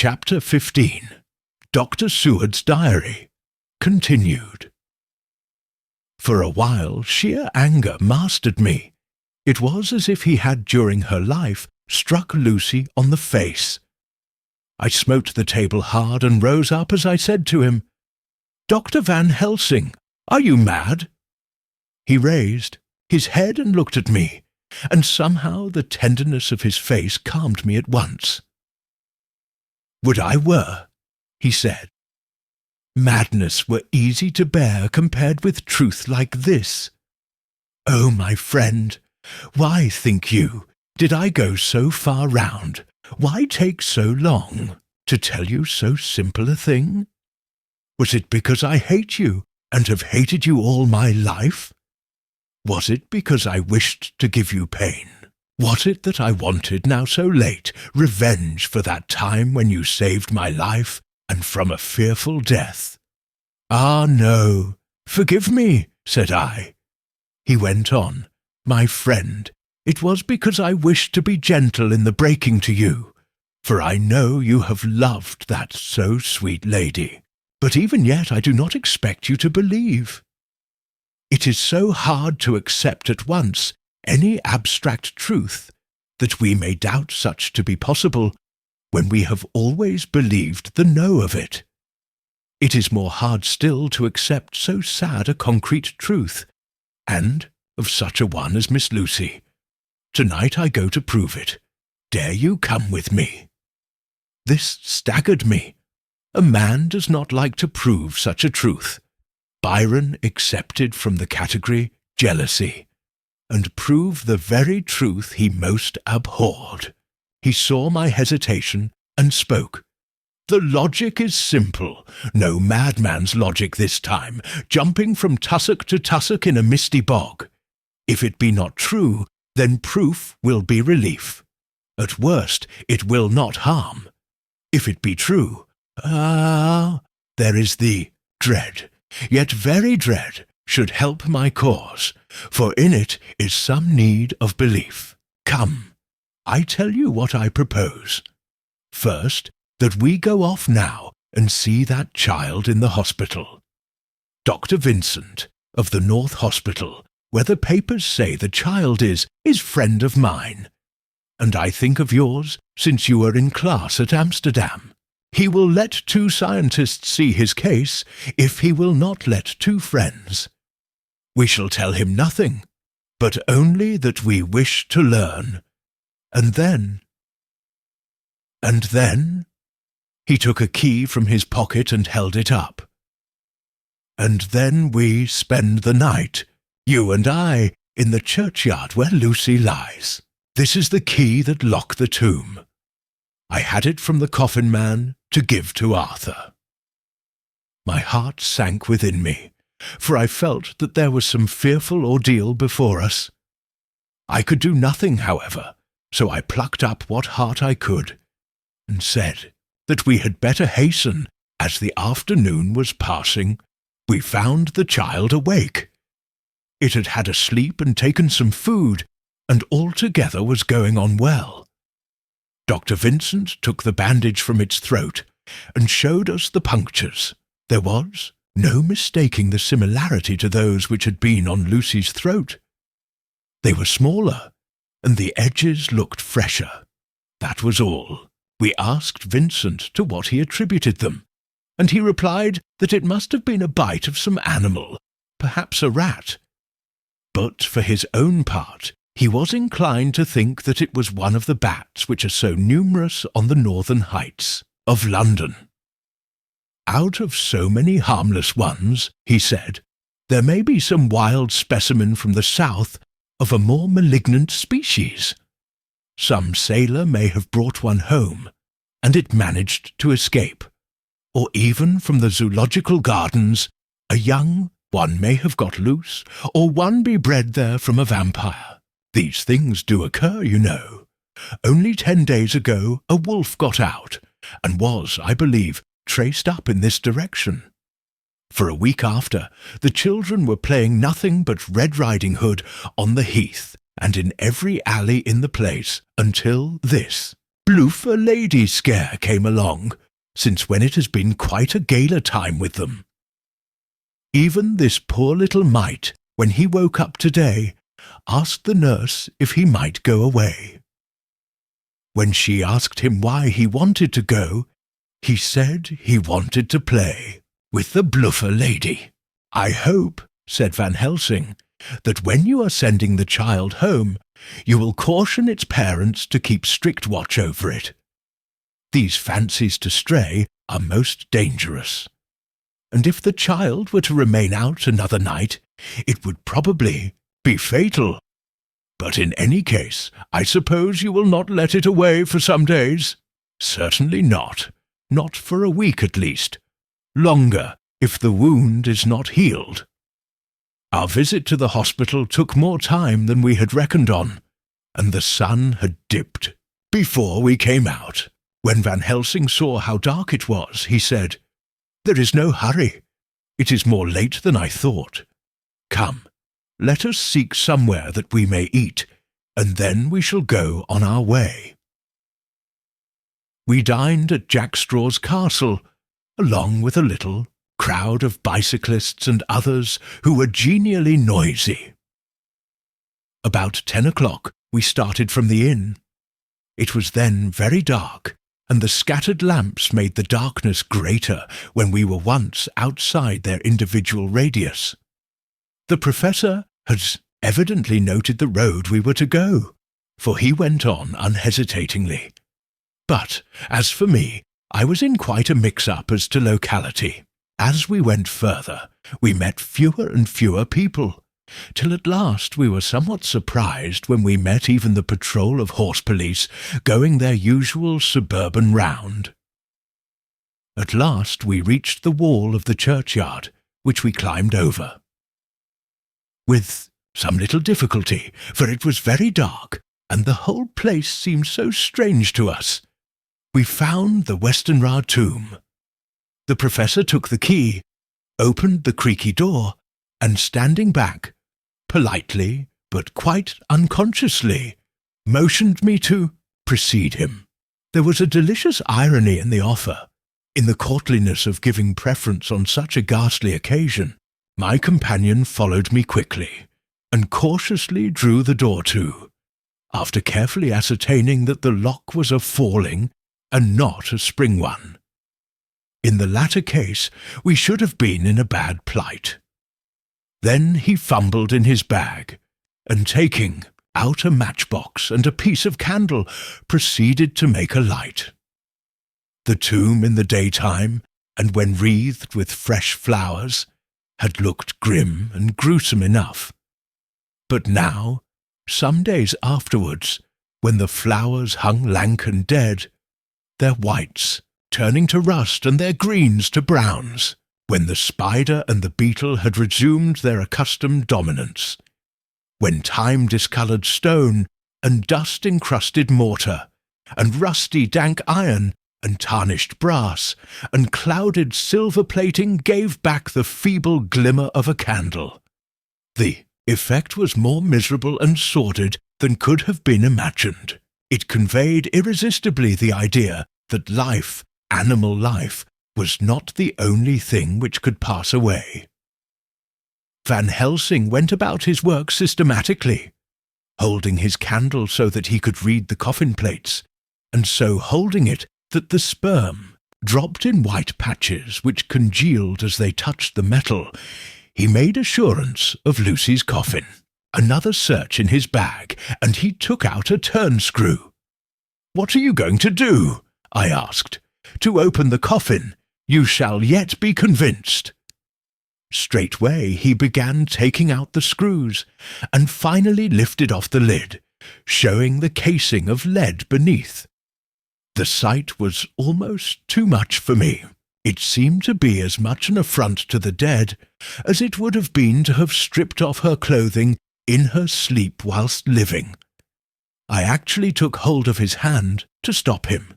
Chapter 15. Dr. Seward's Diary. Continued. For a while, sheer anger mastered me. It was as if he had, during her life, struck Lucy on the face. I smote the table hard and rose up as I said to him, "Dr. Van Helsing, are you mad?" He raised his head and looked at me, and somehow the tenderness of his face calmed me at once. "Would I were," he said. "Madness were easy to bear compared with truth like this. Oh, my friend, why, think you, did I go so far round? Why take so long to tell you so simple a thing? Was it because I hate you and have hated you all my life? Was it because I wished to give you pain? Was it that I wanted, now so late, revenge for that time when you saved my life, and from a fearful death? Ah, no, forgive me," said I. He went on, "My friend, it was because I wished to be gentle in the breaking to you, for I know you have loved that so sweet lady. But even yet I do not expect you to believe. It is so hard to accept at once any abstract truth, that we may doubt such to be possible when we have always believed the no of it. It is more hard still to accept so sad a concrete truth, and of such a one as Miss Lucy. Tonight I go to prove it. Dare you come with me?" This staggered me. A man does not like to prove such a truth. Byron excepted from the category jealousy, and prove the very truth he most abhorred. He saw my hesitation and spoke. "The logic is simple, no madman's logic this time, jumping from tussock to tussock in a misty bog. If it be not true, then proof will be relief. At worst, it will not harm. If it be true, there is the dread, yet very dread, should help my cause, for in it is some need of belief. Come, I tell you what I propose. First, that we go off now and see that child in the hospital. Dr. Vincent, of the North Hospital, where the papers say the child is friend of mine, and I think of yours since you were in class at Amsterdam. He will let 2 scientists see his case if he will not let 2 friends. We shall tell him nothing, but only that we wish to learn. And then, he took a key from his pocket and held it up. And then we spend the night, you and I, in the churchyard where Lucy lies. This is the key that locked the tomb. I had it from the coffin man to give to Arthur." My heart sank within me, for I felt that there was some fearful ordeal before us. I could do nothing, however, so I plucked up what heart I could, and said that we had better hasten, as the afternoon was passing. We found the child awake. It had had a sleep and taken some food, and altogether was going on well. Dr. Vincent took the bandage from its throat and showed us the punctures. There was no mistaking the similarity to those which had been on Lucy's throat. They were smaller, and the edges looked fresher. That was all. We asked Vincent to what he attributed them, and he replied that it must have been a bite of some animal, perhaps a rat. But for his own part, he was inclined to think that it was one of the bats which are so numerous on the northern heights of London. Out of so many harmless ones, he said, there may be some wild specimen from the south of a more malignant species. Some sailor may have brought one home, and it managed to escape. Or even from the zoological gardens, a young one may have got loose, or one be bred there from a vampire. These things do occur, you know. Only 10 days ago a wolf got out, and was, I believe, traced up in this direction. For a week after, the children were playing nothing but Red Riding Hood on the heath, and in every alley in the place, until this. bloofer lady scare came along, since when it has been quite a gala time with them. Even this poor little mite, when he woke up today, asked the nurse if he might go away. When she asked him why he wanted to go, he said he wanted to play with the bloofer lady. I hope, said Van Helsing, that when you are sending the child home, you will caution its parents to keep strict watch over it. These fancies to stray are most dangerous, and if the child were to remain out another night, it would probably be fatal. But in any case, I suppose you will not let it away for some days? Certainly not. Not for a week at least. Longer, if the wound is not healed. Our visit to the hospital took more time than we had reckoned on, and the sun had dipped before we came out. When Van Helsing saw how dark it was, he said, "There is no hurry. It is more late than I thought. Come, let us seek somewhere that we may eat, and then we shall go on our way." We dined at Jack Straw's castle, along with a little crowd of bicyclists and others who were genially noisy. About 10 o'clock we started from the inn. It was then very dark, and the scattered lamps made the darkness greater when we were once outside their individual radius. The professor had evidently noted the road we were to go, for he went on unhesitatingly. But, as for me, I was in quite a mix-up as to locality. As we went further, we met fewer and fewer people, till at last we were somewhat surprised when we met even the patrol of horse police going their usual suburban round. At last we reached the wall of the churchyard, which we climbed over. With some little difficulty, for it was very dark, and the whole place seemed so strange to us, we found the Westenra tomb. The professor took the key, opened the creaky door, and standing back, politely, but quite unconsciously, motioned me to precede him. There was a delicious irony in the offer. In the courtliness of giving preference on such a ghastly occasion, my companion followed me quickly, and cautiously drew the door to, after carefully ascertaining that the lock was a falling and not a spring one. In the latter case, we should have been in a bad plight. Then he fumbled in his bag, and taking out a matchbox and a piece of candle, proceeded to make a light. The tomb in the daytime, and when wreathed with fresh flowers, had looked grim and gruesome enough. But now, some days afterwards, when the flowers hung lank and dead, their whites turning to rust and their greens to browns, when the spider and the beetle had resumed their accustomed dominance, when time-discoloured stone and dust-encrusted mortar, and rusty dank iron and tarnished brass and clouded silver plating gave back the feeble glimmer of a candle, the effect was more miserable and sordid than could have been imagined. It conveyed irresistibly the idea that life, animal life, was not the only thing which could pass away. Van Helsing went about his work systematically, holding his candle so that he could read the coffin plates, and so holding it that the sperm dropped in white patches which congealed as they touched the metal. He made assurance of Lucy's coffin. Another search in his bag, and he took out a turn-screw. "What are you going to do?" I asked. "To open the coffin. You shall yet be convinced." Straightway he began taking out the screws, and finally lifted off the lid, showing the casing of lead beneath. The sight was almost too much for me. It seemed to be as much an affront to the dead as it would have been to have stripped off her clothing in her sleep whilst living. I actually took hold of his hand to stop him.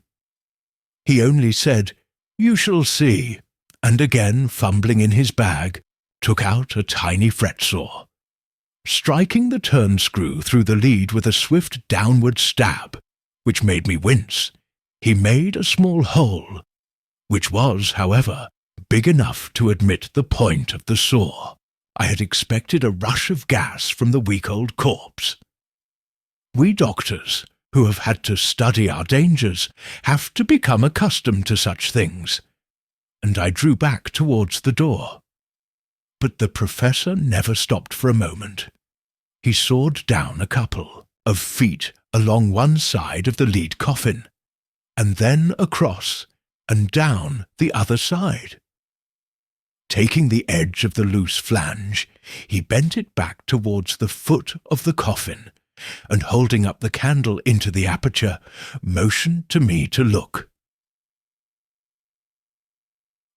He only said, "You shall see," and again fumbling in his bag, took out a tiny fretsaw. Striking the turn-screw through the lead with a swift downward stab, which made me wince, he made a small hole, which was, however, big enough to admit the point of the saw. I had expected a rush of gas from the weak old corpse. We doctors, who have had to study our dangers, have to become accustomed to such things, and I drew back towards the door. But the professor never stopped for a moment. He sawed down a couple of feet along one side of the lead coffin, and then across and down the other side. Taking the edge of the loose flange, he bent it back towards the foot of the coffin, and holding up the candle into the aperture, motioned to me to look.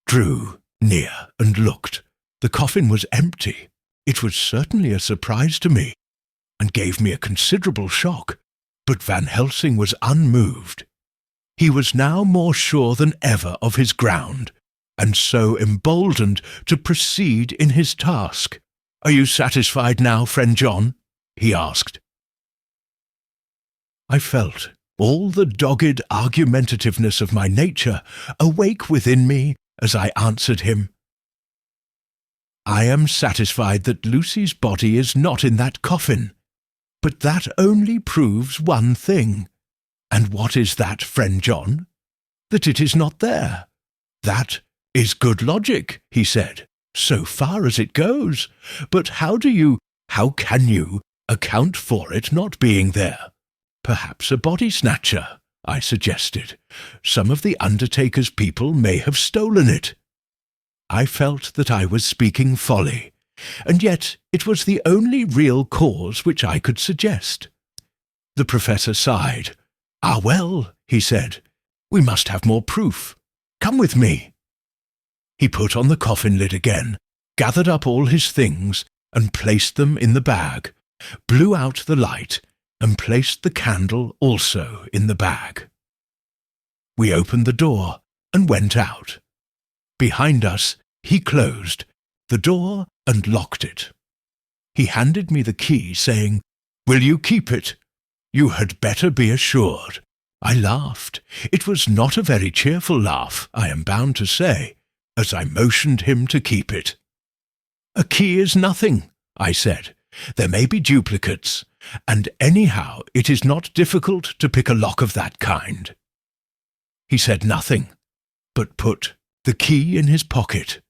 Drew near and looked. The coffin was empty. It was certainly a surprise to me, and gave me a considerable shock, but Van Helsing was unmoved. He was now more sure than ever of his ground, and so emboldened to proceed in his task. "Are you satisfied now, friend John?" he asked. I felt all the dogged argumentativeness of my nature awake within me as I answered him. "I am satisfied that Lucy's body is not in that coffin, but that only proves one thing. And what is that, friend John? That it is not there. That is good logic," he said, "so far as it goes. But how can you account for it not being there?" "Perhaps a body snatcher," I suggested. "Some of the undertaker's people may have stolen it." I felt that I was speaking folly, and yet it was the only real cause which I could suggest. The professor sighed. "Ah, well," he said, "we must have more proof. Come with me." He put on the coffin lid again, gathered up all his things, and placed them in the bag, blew out the light, and placed the candle also in the bag. We opened the door and went out. Behind us, he closed the door and locked it. He handed me the key, saying, "Will you keep it? You had better be assured." I laughed. It was not a very cheerful laugh, I am bound to say, as I motioned him to keep it. "A key is nothing," I said. "There may be duplicates, and anyhow it is not difficult to pick a lock of that kind." He said nothing, but put the key in his pocket.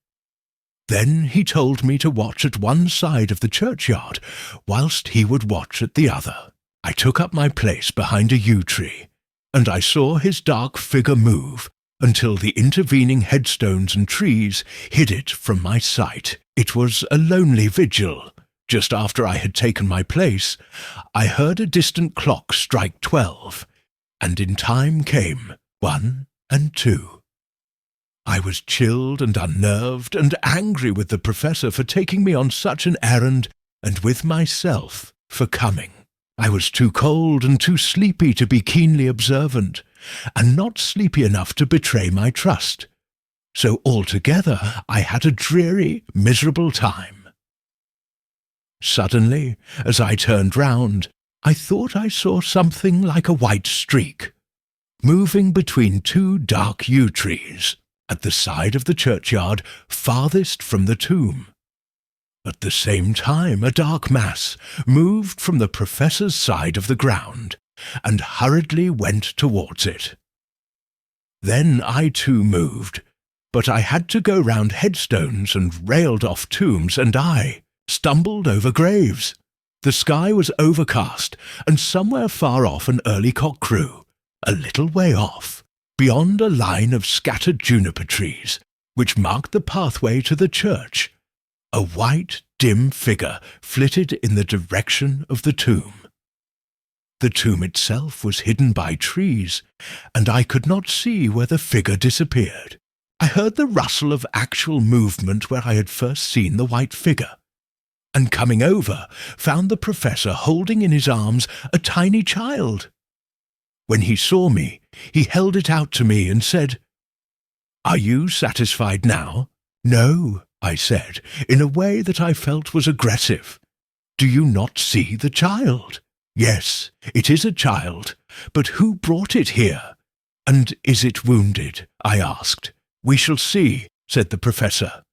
Then he told me to watch at one side of the churchyard, whilst he would watch at the other. I took up my place behind a yew tree, and I saw his dark figure move until the intervening headstones and trees hid it from my sight. It was a lonely vigil. Just after I had taken my place, I heard a distant clock strike 12, and in time came 1 and 2. I was chilled and unnerved and angry with the professor for taking me on such an errand, and with myself for coming. I was too cold and too sleepy to be keenly observant, and not sleepy enough to betray my trust. So altogether I had a dreary, miserable time. Suddenly, as I turned round, I thought I saw something like a white streak, moving between two dark yew trees, at the side of the churchyard farthest from the tomb. At the same time a dark mass moved from the professor's side of the ground, and hurriedly went towards it. Then I too moved, but I had to go round headstones and railed-off tombs, and I stumbled over graves. The sky was overcast, and somewhere far off an early cock crew, a little way off, beyond a line of scattered juniper trees, which marked the pathway to the church. A white, dim figure flitted in the direction of the tomb. The tomb itself was hidden by trees, and I could not see where the figure disappeared. I heard the rustle of actual movement where I had first seen the white figure, and coming over, found the professor holding in his arms a tiny child. When he saw me, he held it out to me and said, "Are you satisfied now?" "No," I said, in a way that I felt was aggressive. "Do you not see the child?" "Yes, it is a child, but who brought it here? "And is it wounded?" I asked. "We shall see," said the professor.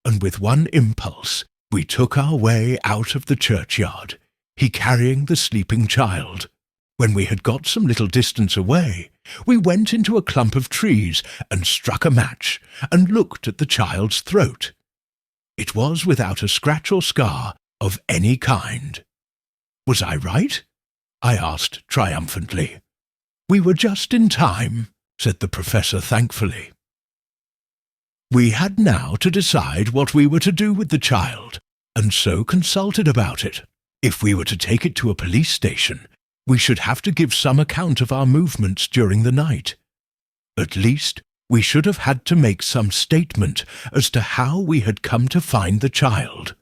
And with one impulse we took our way out of the churchyard, he carrying the sleeping child. When we had got some little distance away, we went into a clump of trees and struck a match and looked at the child's throat. It was without a scratch or scar of any kind. "Was I right?" I asked triumphantly. "We were just in time," said the professor thankfully. We had now to decide what we were to do with the child, and so consulted about it. If we were to take it to a police station, we should have to give some account of our movements during the night. At least, we should have had to make some statement as to how we had come to find the child.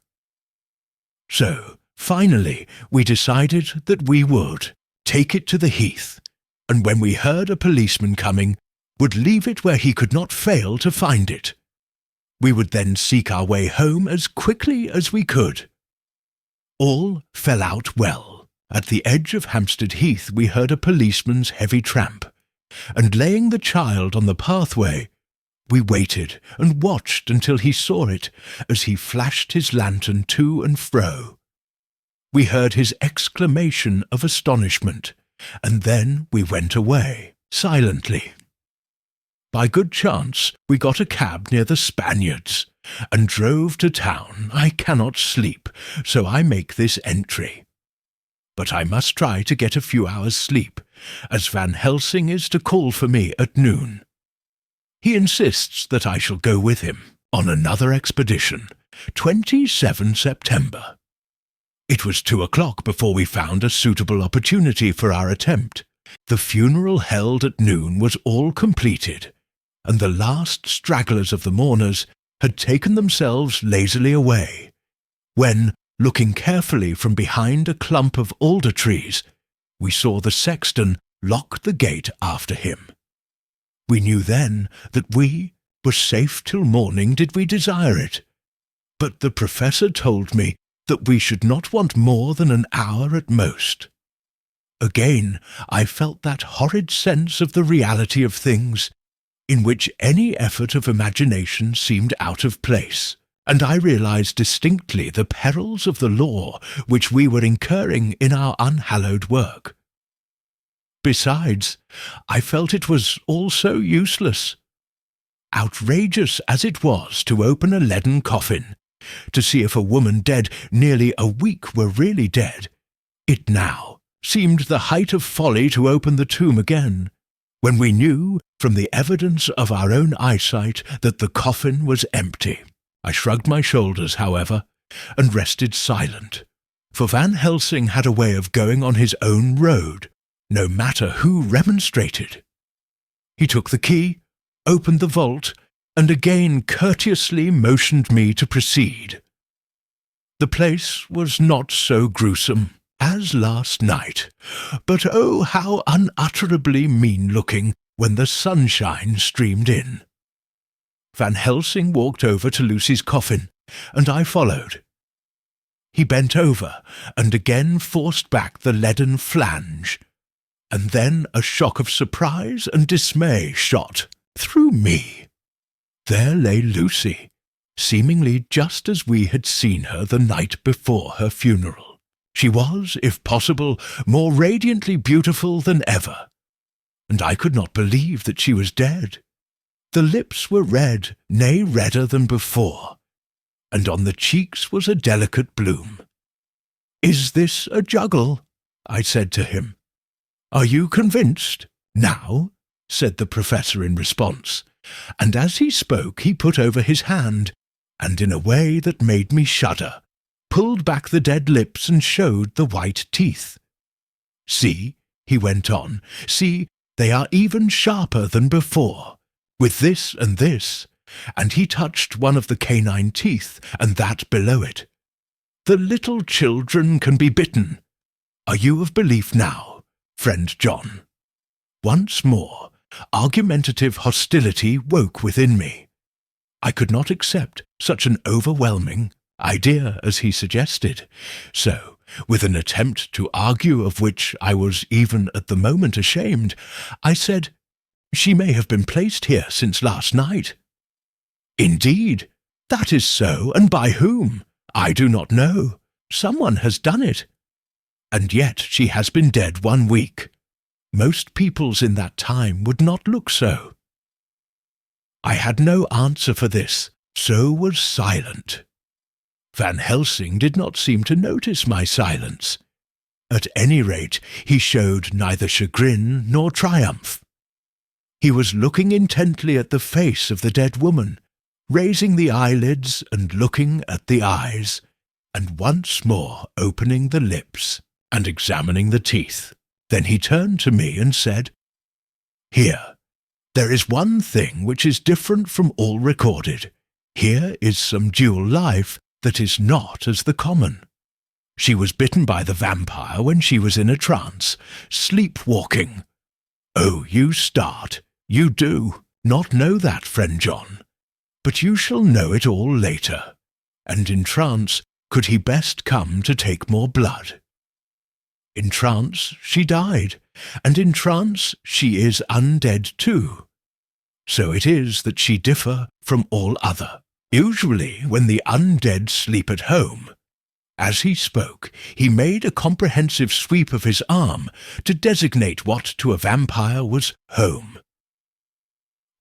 So, finally, we decided that we would take it to the heath, and when we heard a policeman coming, would leave it where he could not fail to find it. We would then seek our way home as quickly as we could. All fell out well. At the edge of Hampstead Heath we heard a policeman's heavy tramp, and laying the child on the pathway, we waited and watched until he saw it as he flashed his lantern to and fro. We heard his exclamation of astonishment, and then we went away, silently. By good chance we got a cab near the Spaniards, and drove to town. I cannot sleep, so I make this entry. But I must try to get a few hours' sleep, as Van Helsing is to call for me at noon. He insists that I shall go with him on another expedition, 27 September. It was 2 o'clock before we found a suitable opportunity for our attempt. The funeral held at noon was all completed, and the last stragglers of the mourners had taken themselves lazily away, when, looking carefully from behind a clump of alder trees, we saw the sexton lock the gate after him. We knew then that we were safe till morning did we desire it, but the professor told me that we should not want more than an hour at most. Again I felt that horrid sense of the reality of things, in which any effort of imagination seemed out of place, and I realized distinctly the perils of the law which we were incurring in our unhallowed work. Besides, I felt it was all so useless. Outrageous as it was to open a leaden coffin, to see if a woman dead nearly a week were really dead, it now seemed the height of folly to open the tomb again, when we knew, from the evidence of our own eyesight, that the coffin was empty. I shrugged my shoulders, however, and rested silent, for Van Helsing had a way of going on his own road, no matter who remonstrated. He took the key, opened the vault, and again courteously motioned me to proceed. The place was not so gruesome as last night, but oh, how unutterably mean-looking when the sunshine streamed in. Van Helsing walked over to Lucy's coffin, and I followed. He bent over and again forced back the leaden flange, and then a shock of surprise and dismay shot through me. There lay Lucy, seemingly just as we had seen her the night before her funeral. She was, if possible, more radiantly beautiful than ever, and I could not believe that she was dead. The lips were red, nay, redder than before, and on the cheeks was a delicate bloom. "Is this a juggle?" I said to him. "Are you convinced?" "Now," said the professor in response, and as he spoke he put over his hand, and in a way that made me shudder, pulled back the dead lips and showed the white teeth. "See," he went on, "see, they are even sharper than before, with this and this," and he touched one of the canine teeth and that below it. "The little children can be bitten. Are you of belief now, friend John?" Once more, argumentative hostility woke within me. I could not accept such an overwhelming idea as he suggested, so, with an attempt to argue of which I was even at the moment ashamed, I said, She may have been placed here since last night." "Indeed, that is so, and by whom? I do not know. Someone has done it. And yet she has been dead 1 week. Most peoples in that time would not look so." I had no answer for this, so was silent. Van Helsing did not seem to notice my silence. At any rate, he showed neither chagrin nor triumph. He was looking intently at the face of the dead woman, raising the eyelids and looking at the eyes, and once more opening the lips and examining the teeth. Then he turned to me and said, "Here, there is one thing which is different from all recorded. Here is some dual life that is not as the common. She was bitten by the vampire when she was in a trance, sleepwalking. Oh, you start. You do not know that, friend John. But you shall know it all later. And in trance could he best come to take more blood. In trance she died, and in trance she is undead too. So it is that she differ from all other. Usually when the undead sleep at home." As he spoke, he made a comprehensive sweep of his arm to designate what to a vampire was home.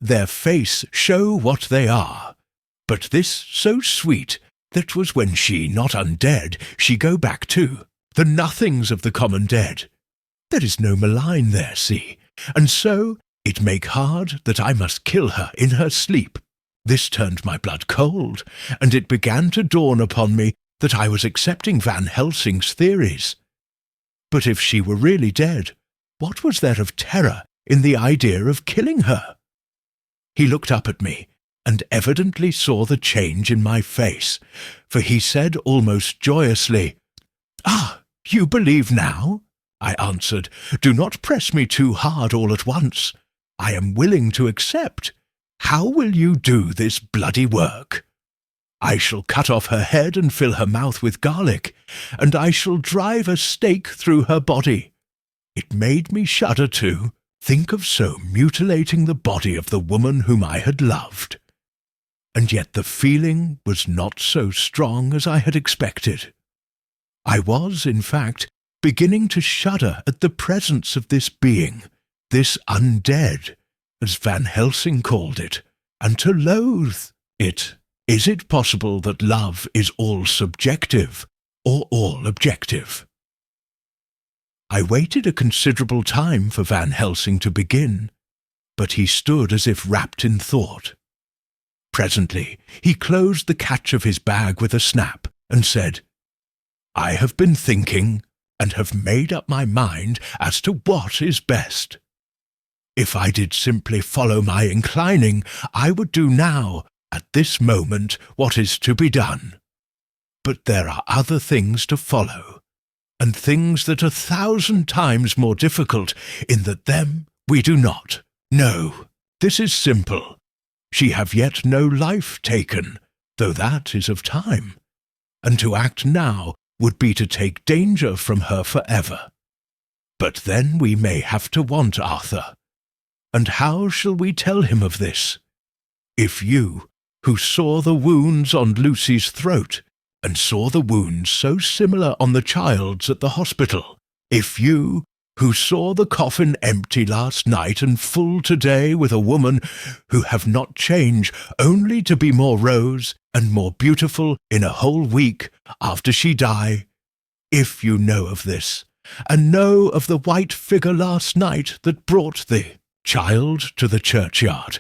"Their face show what they are, but this so sweet that was when she not undead she go back to, the nothings of the common dead. There is no malign there, see, and so it make hard that I must kill her in her sleep. This turned my blood cold, and it began to dawn upon me that I was accepting Van Helsing's theories. But if she were really dead, what was there of terror in the idea of killing her?" He looked up at me, and evidently saw the change in my face, for he said almost joyously, "Ah, you believe now?" I answered, "Do not press me too hard all at once. I am willing to accept. How will you do this bloody work?" "I shall cut off her head and fill her mouth with garlic, and I shall drive a stake through her body." It made me shudder too. Think of so mutilating the body of the woman whom I had loved. And yet the feeling was not so strong as I had expected. I was, in fact, beginning to shudder at the presence of this being, this undead, as Van Helsing called it, and to loathe it. Is it possible that love is all subjective, or all objective? I waited a considerable time for Van Helsing to begin, but he stood as if wrapped in thought. Presently he closed the catch of his bag with a snap, and said, "I have been thinking, and have made up my mind as to what is best. If I did simply follow my inclining, I would do now, at this moment, what is to be done. But there are other things to follow, and things that are 1,000 times more difficult, in that them we do not. No, this is simple. She have yet no life taken, though that is of time, and to act now would be to take danger from her forever. But then we may have to want Arthur. And how shall we tell him of this? If you, who saw the wounds on Lucy's throat, and saw the wounds so similar on the child's at the hospital, if you, who saw the coffin empty last night and full today with a woman who have not changed only to be more rose and more beautiful in a whole week after she die, if you know of this, and know of the white figure last night that brought the child to the churchyard,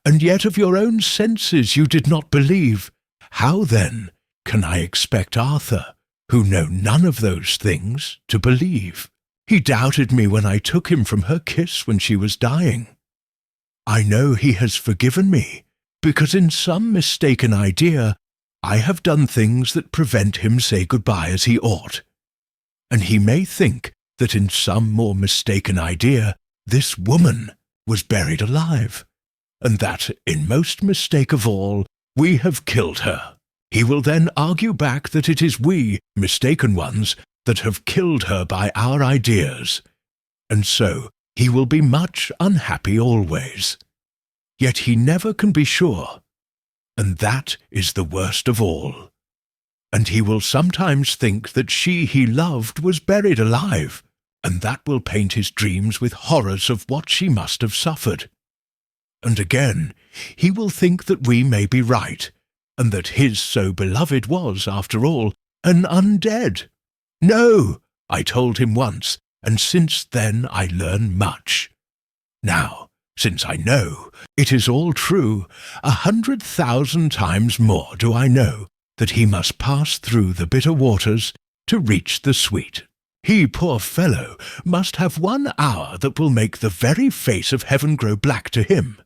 and yet of your own senses you did not believe, how then can I expect Arthur, who know none of those things, to believe? He doubted me when I took him from her kiss when she was dying. I know he has forgiven me, because in some mistaken idea I have done things that prevent him say goodbye as he ought. And he may think that in some more mistaken idea this woman was buried alive, and that, in most mistake of all, we have killed her. He will then argue back that it is we, mistaken ones, that have killed her by our ideas, and so he will be much unhappy always. Yet he never can be sure, and that is the worst of all. And he will sometimes think that she he loved was buried alive, and that will paint his dreams with horrors of what she must have suffered. And again, he will think that we may be right, and that his so beloved was, after all, an undead. No, I told him once, and since then I learn much. Now, since I know, it is all true, 100,000 times more do I know that he must pass through the bitter waters to reach the sweet. He, poor fellow, must have 1 hour that will make the very face of heaven grow black to him.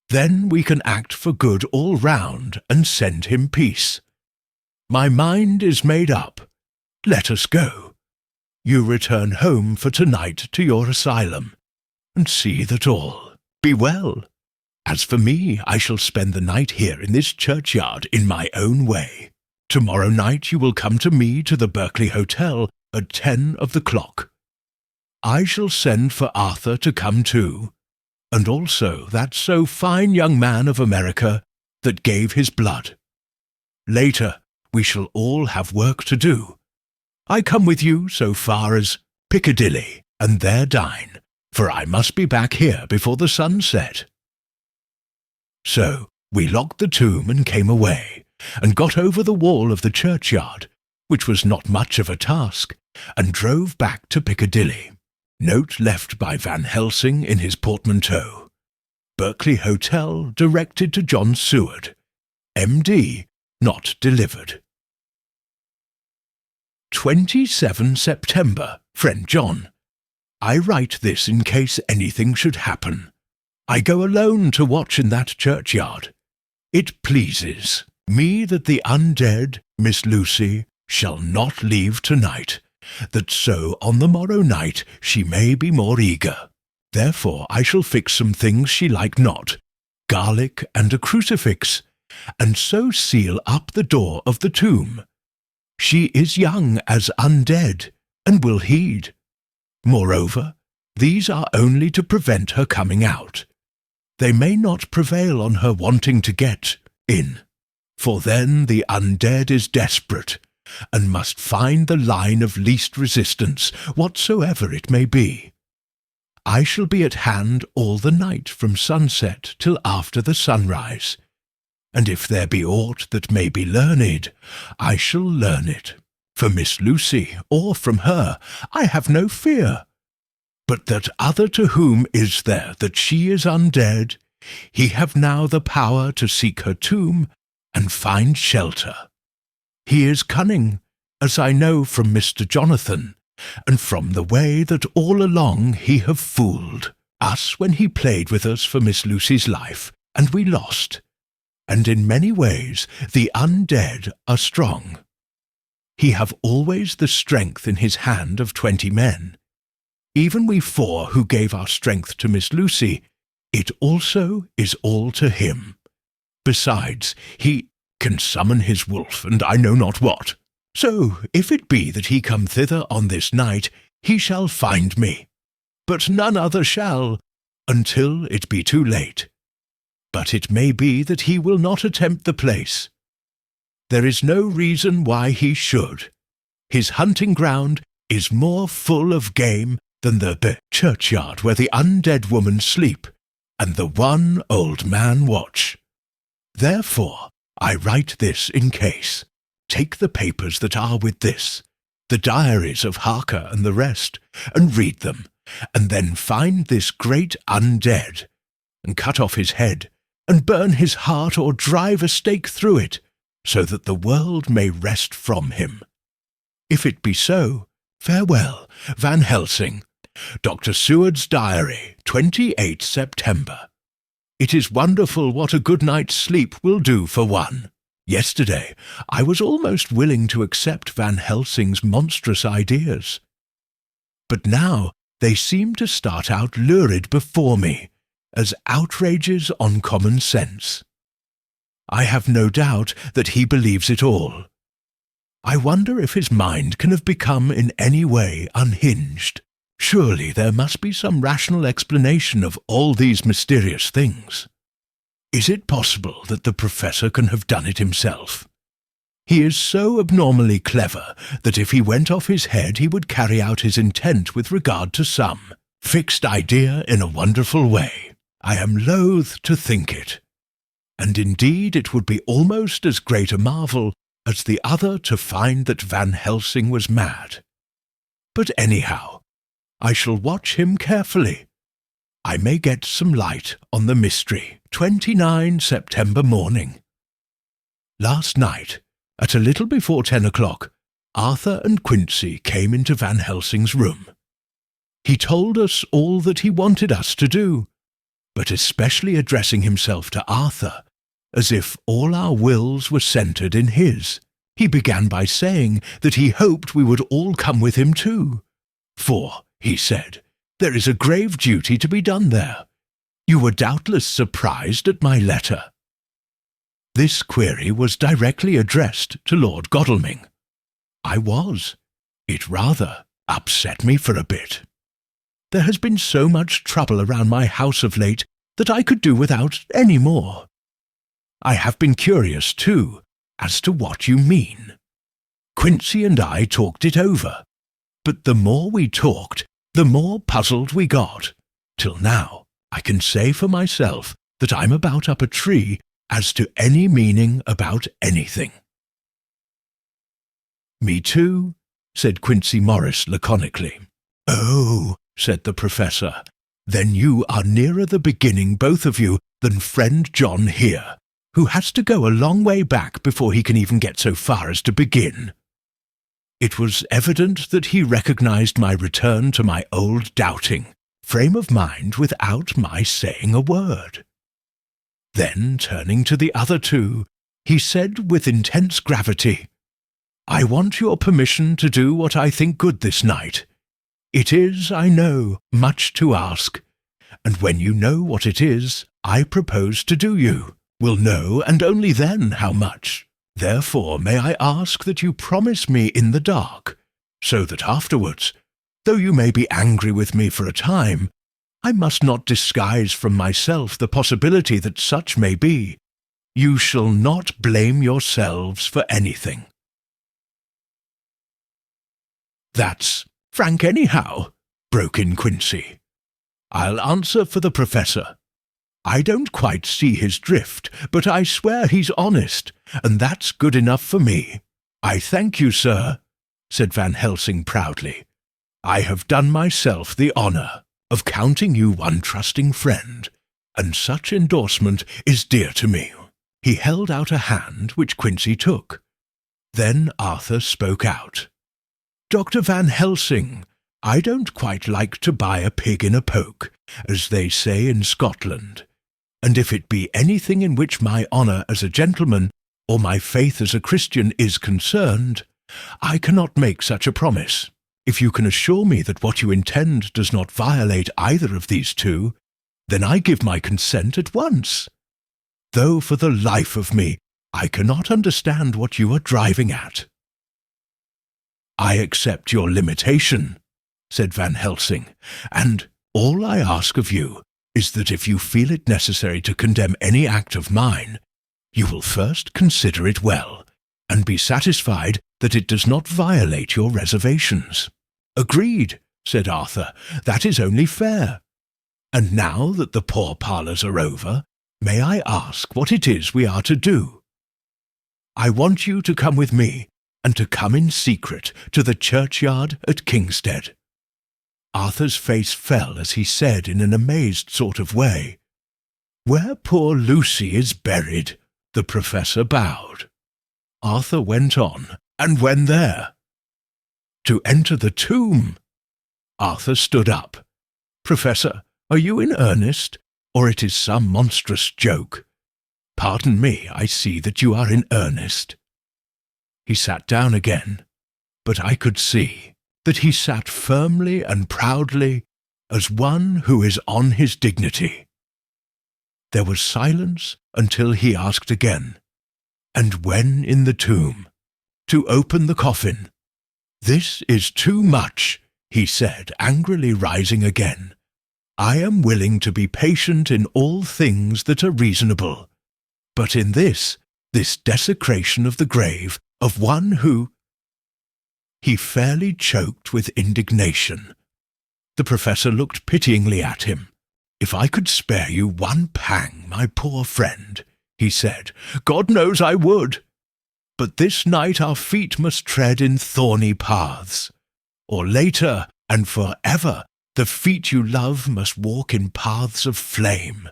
Then we can act for good all round and send him peace. My mind is made up. Let us go. You return home for tonight to your asylum, and see that all be well. As for me, I shall spend the night here in this churchyard in my own way. Tomorrow night you will come to me to the Berkeley Hotel at 10 of the clock. I shall send for Arthur to come too, and also that so fine young man of America that gave his blood. Later we shall all have work to do. I come with you so far as Piccadilly, and there dine, for I must be back here before the sun set. So we locked the tomb and came away, and got over the wall of the churchyard, which was not much of a task, and drove back to Piccadilly. Note left by Van Helsing in his portmanteau. Berkeley Hotel directed to John Seward. M.D. not delivered. 27 September, friend John. I write this in case anything should happen. I go alone to watch in that churchyard. It pleases me that the undead, Miss Lucy, shall not leave tonight, that so on the morrow night she may be more eager. Therefore I shall fix some things she like not, garlic and a crucifix, and so seal up the door of the tomb. She is young as undead, and will heed. Moreover, these are only to prevent her coming out. They may not prevail on her wanting to get in, for then the undead is desperate, and must find the line of least resistance, whatsoever it may be. I shall be at hand all the night from sunset till after the sunrise, and if there be aught that may be learned, I shall learn it. For Miss Lucy, or from her, I have no fear. But that other to whom is there that she is undead, he have now the power to seek her tomb and find shelter. He is cunning, as I know from Mr. Jonathan, and from the way that all along he have fooled us when he played with us for Miss Lucy's life, and we lost. And in many ways the undead are strong. He have always the strength in his hand of 20 men. Even we 4 who gave our strength to Miss Lucy, it also is all to him. Besides, he can summon his wolf, and I know not what. So, if it be that he come thither on this night, he shall find me. But none other shall, until it be too late. But it may be that he will not attempt the place. There is no reason why he should. His hunting ground is more full of game than the churchyard where the undead woman sleep, and the one old man watch. Therefore I write this in case. Take the papers that are with this, the diaries of Harker and the rest, and read them, and then find this great undead, and cut off his head, and burn his heart or drive a stake through it, so that the world may rest from him. If it be so, farewell, Van Helsing. Dr. Seward's Diary, 28 September. It is wonderful what a good night's sleep will do for one. Yesterday I was almost willing to accept Van Helsing's monstrous ideas. But now they seem to start out lurid before me, as outrages on common sense. I have no doubt that he believes it all. I wonder if his mind can have become in any way unhinged. Surely there must be some rational explanation of all these mysterious things. Is it possible that the Professor can have done it himself? He is so abnormally clever that if he went off his head he would carry out his intent with regard to some fixed idea in a wonderful way. I am loath to think it. And indeed it would be almost as great a marvel as the other to find that Van Helsing was mad. But anyhow, I shall watch him carefully. I may get some light on the mystery. 29 September morning. Last night, at a little before 10 o'clock, Arthur and Quincy came into Van Helsing's room. He told us all that he wanted us to do, but especially addressing himself to Arthur, as if all our wills were centred in his. He began by saying that he hoped we would all come with him too. For, he said, there is a grave duty to be done there. You were doubtless surprised at my letter. This query was directly addressed to Lord Godalming. I was. It rather upset me for a bit. There has been so much trouble around my house of late that I could do without any more. I have been curious, too, as to what you mean. Quincy and I talked it over, but the more we talked, the more puzzled we got. Till now, I can say for myself that I'm about up a tree as to any meaning about anything. Me too, said Quincy Morris laconically. Oh, said the Professor, then you are nearer the beginning, both of you, than friend John here, who has to go a long way back before he can even get so far as to begin. It was evident that he recognized my return to my old doubting frame of mind without my saying a word. Then, turning to the other two, he said with intense gravity, I want your permission to do what I think good this night. It is, I know, much to ask, and when you know what it is, I propose to do you, will know, and only then how much. Therefore may I ask that you promise me in the dark, so that afterwards, though you may be angry with me for a time, I must not disguise from myself the possibility that such may be. You shall not blame yourselves for anything. That's frank anyhow, broke in Quincy. I'll answer for the Professor. I don't quite see his drift, but I swear he's honest, and that's good enough for me. I thank you, sir, said Van Helsing proudly. I have done myself the honour of counting you one trusting friend, and such endorsement is dear to me. He held out a hand which Quincy took. Then Arthur spoke out. Dr. Van Helsing, I don't quite like to buy a pig in a poke, as they say in Scotland, and if it be anything in which my honour as a gentleman or my faith as a Christian is concerned, I cannot make such a promise. If you can assure me that what you intend does not violate either of these two, then I give my consent at once. Though for the life of me, I cannot understand what you are driving at. I accept your limitation, said Van Helsing, and all I ask of you is that if you feel it necessary to condemn any act of mine, you will first consider it well, and be satisfied that it does not violate your reservations. Agreed, said Arthur, that is only fair. And now that the pourparlers are over, may I ask what it is we are to do? I want you to come with me, and to come in secret to the churchyard at Kingstead. Arthur's face fell as he said in an amazed sort of way, Where poor Lucy is buried. The Professor bowed. Arthur went on, and when there? To enter the tomb. Arthur stood up. Professor, are you in earnest, or it is some monstrous joke? Pardon me, I see that you are in earnest. He sat down again, but I could see that he sat firmly and proudly as one who is on his dignity. There was silence until he asked again, And when in the tomb? To open the coffin. This is too much, he said, angrily rising again. "I am willing to be patient in all things that are reasonable. But in this desecration of the grave of one who—" He fairly choked with indignation. The professor looked pityingly at him. "If I could spare you one pang, my poor friend," he said, "God knows I would. But this night our feet must tread in thorny paths, or later and for ever the feet you love must walk in paths of flame."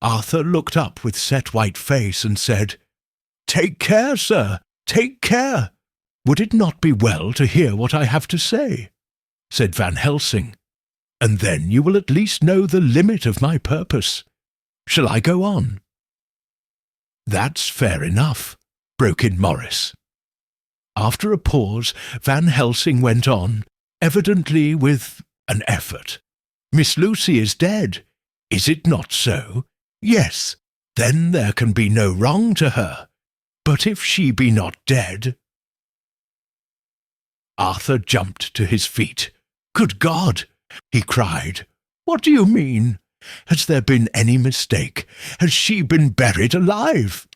Arthur looked up with set white face and said, "Take care, sir, take care. Would it not be well to hear what I have to say?" said Van Helsing. "And then you will at least know the limit of my purpose. Shall I go on?" "That's fair enough," broke in Morris. After a pause, Van Helsing went on, evidently with an effort. "Miss Lucy is dead. Is it not so? Yes. Then there can be no wrong to her. But if she be not dead—" Arthur jumped to his feet. "Good God!" he cried. "What do you mean? Has there been any mistake? Has she been buried alive?"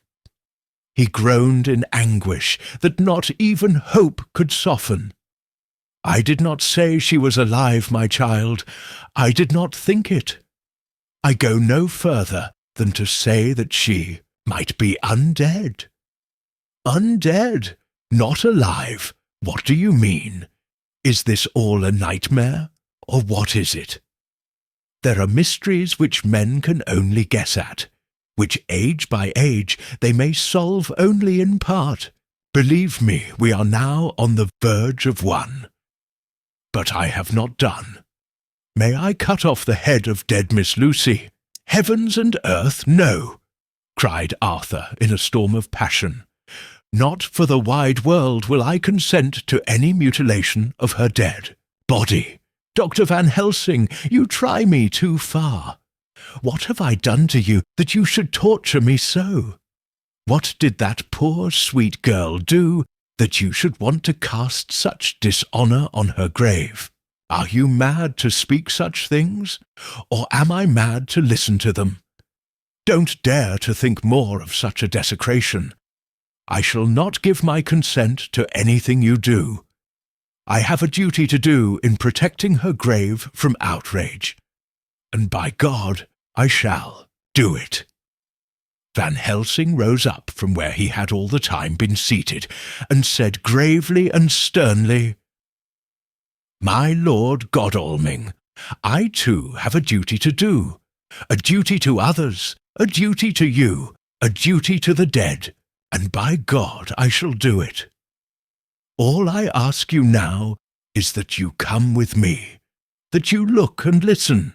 He groaned in anguish that not even hope could soften. "I did not say she was alive, my child. I did not think it. I go no further than to say that she might be undead." "Undead? Not alive? What do you mean? Is this all a nightmare, or what is it? There are mysteries which men can only guess at, which age by age they may solve only in part. Believe me, we are now on the verge of one. But I have not done. May I cut off the head of dead Miss Lucy?" "Heavens and earth, no!" cried Arthur in a storm of passion. "Not for the wide world will I consent to any mutilation of her dead body. Dr. Van Helsing, you try me too far. What have I done to you that you should torture me so? What did that poor sweet girl do that you should want to cast such dishonour on her grave? Are you mad to speak such things, or am I mad to listen to them? Don't dare to think more of such a desecration. I shall not give my consent to anything you do. I have a duty to do in protecting her grave from outrage, and by God, I shall do it." Van Helsing rose up from where he had all the time been seated, and said gravely and sternly, "My Lord Godalming, I too have a duty to do, a duty to others, a duty to you, a duty to the dead, and by God I shall do it. All I ask you now is that you come with me, that you look and listen,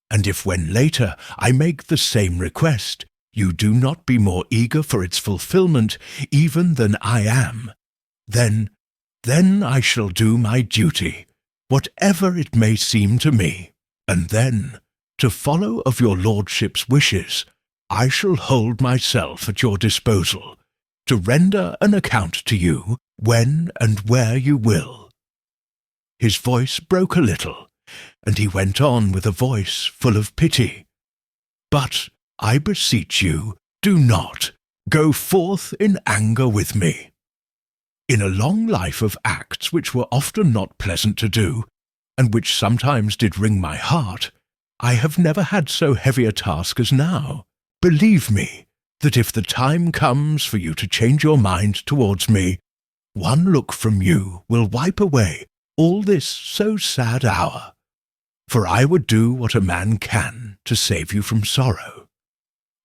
and if when later I make the same request, you do not be more eager for its fulfilment even than I am, then I shall do my duty, whatever it may seem to me, and then, to follow of your lordship's wishes, I shall hold myself at your disposal, to render an account to you when and where you will." His voice broke a little, and he went on with a voice full of pity. "But I beseech you, do not go forth in anger with me. In a long life of acts which were often not pleasant to do, and which sometimes did wring my heart, I have never had so heavy a task as now. Believe me, that if the time comes for you to change your mind towards me, one look from you will wipe away all this so sad hour. For I would do what a man can to save you from sorrow.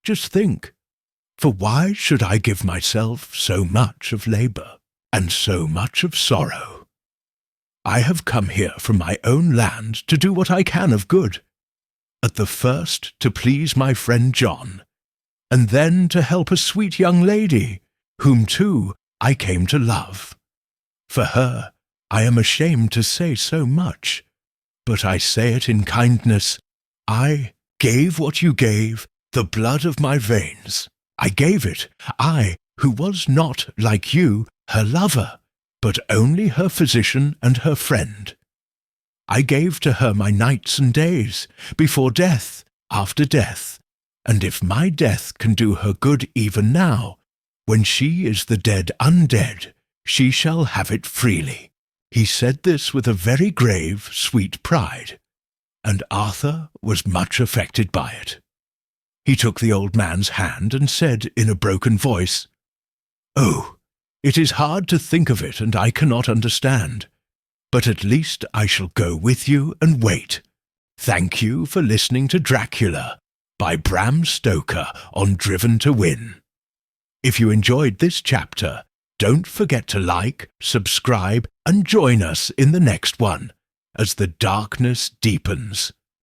Just think, for why should I give myself so much of labour, and so much of sorrow? I have come here from my own land to do what I can of good, at the first to please my friend John, and then to help a sweet young lady, whom too I came to love. For her I am ashamed to say so much, but I say it in kindness. I gave what you gave, the blood of my veins. I gave it, I, who was not, like you, her lover, but only her physician and her friend. I gave to her my nights and days, before death, after death, and if my death can do her good even now, when she is the dead undead, she shall have it freely." He said this with a very grave, sweet pride, and Arthur was much affected by it. He took the old man's hand and said in a broken voice, "Oh, it is hard to think of it, and I cannot understand. But at least I shall go with you and wait. Thank you for listening to Dracula by Bram Stoker on Driven to Win. If you enjoyed this chapter, don't forget to like, subscribe, and join us in the next one as the darkness deepens.